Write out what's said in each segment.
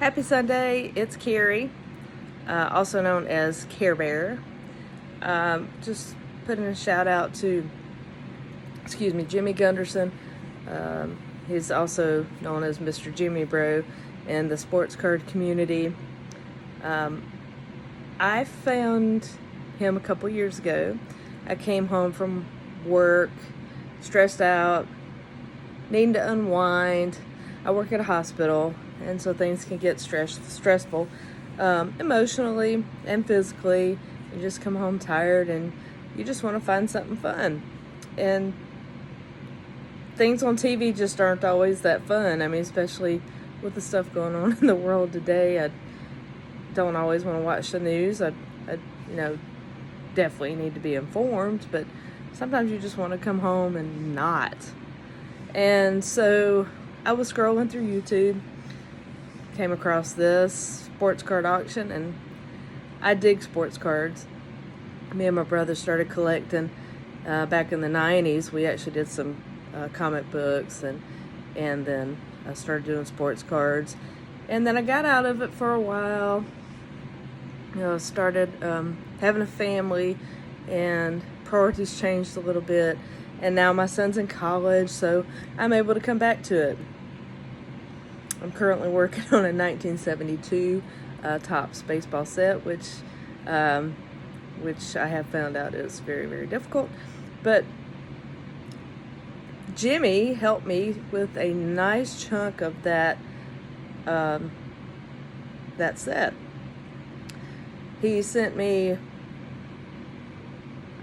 Happy Sunday, it's Carrie, also known as Care Bear. Just putting a shout out to, Jimmy Gunderson. He's also known as Mr. Jimmy Bro in the sports card community. I found him a couple years ago. I came home from work, stressed out, needing to unwind. I work at a hospital, and so things can get stressful emotionally and physically. You just come home tired and you just want to find something fun. And things on TV just aren't always that fun. I mean, especially with the stuff going on in the world today. I don't always want to watch the news. I definitely need to be informed, but sometimes you just want to come home and not. And so I was scrolling through YouTube, came across this sports card auction, and I dig sports cards. Me and my brother started collecting back in the 90s. We actually did some comic books, and then I started doing sports cards. And then I got out of it for a while. Started having a family, and priorities changed a little bit. And now my son's in college, so I'm able to come back to it. I'm currently working on a 1972 Topps baseball set, which I have found out is very, very difficult. But Jimmy helped me with a nice chunk of that set. He sent me,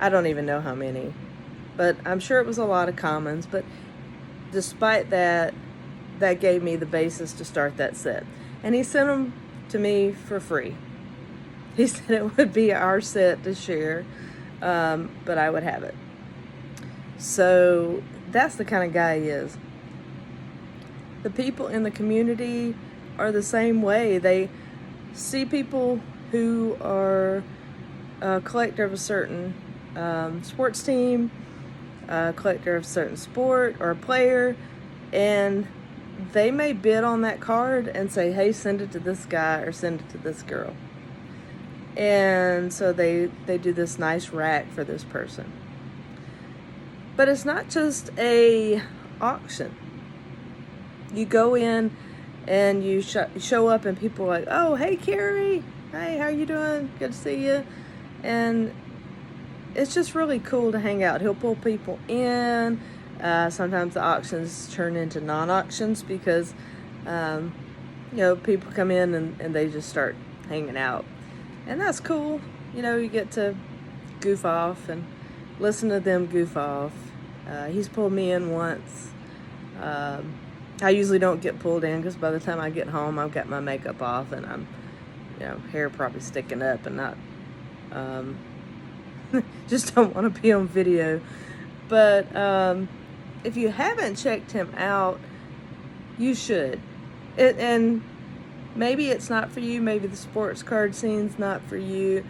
I don't even know how many, but I'm sure it was a lot of commons. But despite that, that gave me the basis to start that set. And he sent them to me for free. He said it would be our set to share, but I would have it. So that's the kind of guy he is. The people in the community are the same way. They see people who are a collector of a certain sports team, a collector of a certain sport, or a player, and they may bid on that card and say, hey, send it to this guy or send it to this girl. And so they do this nice rack for this person. But it's not just a auction. You go in and you show up and people are like, oh, hey, Carrie. Hey, how you doing? Good to see you. And it's just really cool to hang out. He'll pull people in. Sometimes the auctions turn into non-auctions because, people come in and they just start hanging out. And that's cool. You get to goof off and listen to them goof off. He's pulled me in once. I usually don't get pulled in because by the time I get home, I've got my makeup off and I'm, hair probably sticking up and not, just don't want to be on video. But if you haven't checked him out, you should. And maybe it's not for you. Maybe the sports card scene's not for you.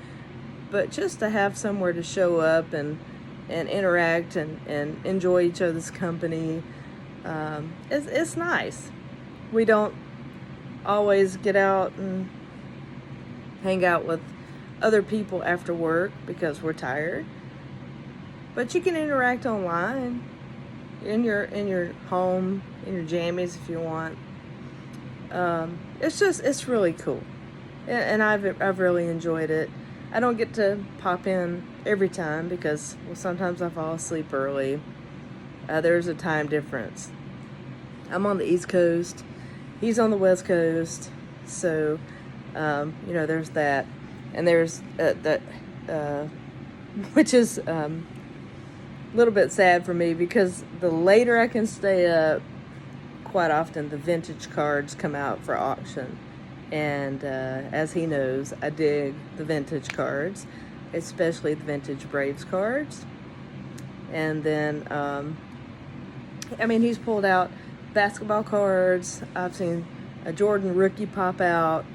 But just to have somewhere to show up and interact and enjoy each other's company, it's nice. We don't always get out and hang out with other people after work because we're tired. But you can interact online, in your home, in your jammies if you want. It's really cool, and I've really enjoyed it. I don't get to pop in every time because sometimes I fall asleep early. There's a time difference. I'm on the East Coast, he's on the West Coast, so there's that, and there's that, which is a little bit sad for me because the later I can stay up, quite often the vintage cards come out for auction. And as he knows, I dig the vintage cards, especially the vintage Braves cards. And then, he's pulled out basketball cards. I've seen a Jordan rookie pop out.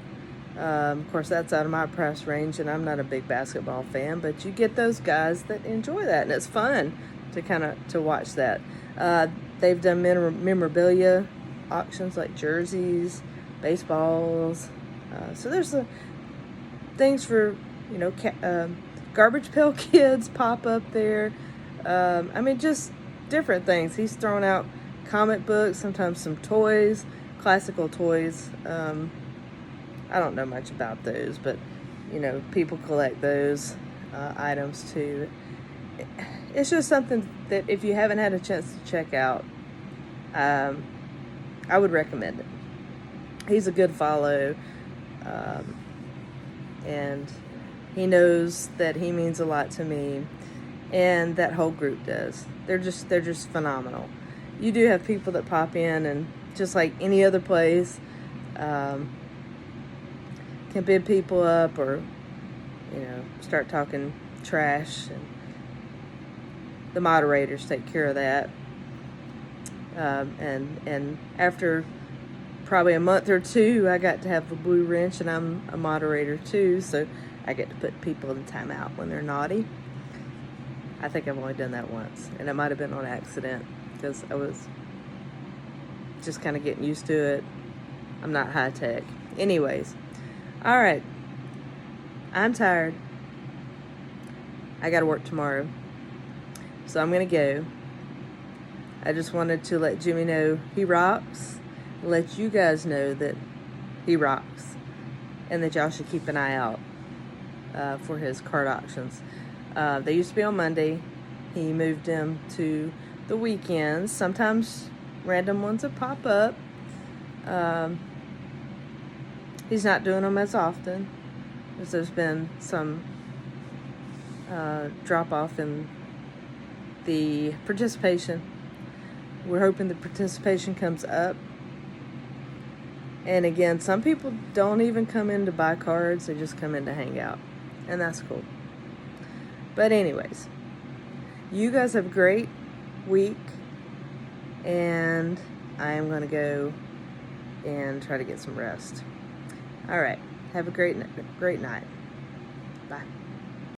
Of course, that's out of my price range, and I'm not a big basketball fan, but you get those guys that enjoy that, and it's fun to watch that. They've done memorabilia auctions like jerseys, baseballs. So there's things for, Garbage Pail Kids pop up there. I mean, just different things. He's thrown out comic books, sometimes some toys, classical toys. I don't know much about those, but people collect those items too. It's just something that if you haven't had a chance to check out, I would recommend it. He's a good follow, and he knows that he means a lot to me, and that whole group does. They're just phenomenal. You do have people that pop in, and just like any other place, can bid people up or start talking trash, and the moderators take care of that. And after probably a month or two, I got to have a blue wrench, and I'm a moderator too, so I get to put people in timeout when they're naughty. I think I've only done that once, and it might have been on accident because I was just kind of getting used to it. I'm not high tech. Anyways, all right. I'm tired. I got to work tomorrow, so I'm going to go. I just wanted to let Jimmy know he rocks, let you guys know that he rocks, and that y'all should keep an eye out for his card auctions. They used to be on Monday. He moved them to the weekends. Sometimes random ones will pop up. He's not doing them as often, because there's been some drop off in the participation. We're hoping the participation comes up. And again, some people don't even come in to buy cards, they just come in to hang out. And that's cool. But anyways, you guys have a great week, and I am going to go and try to get some rest. All right. Have a great night. Bye.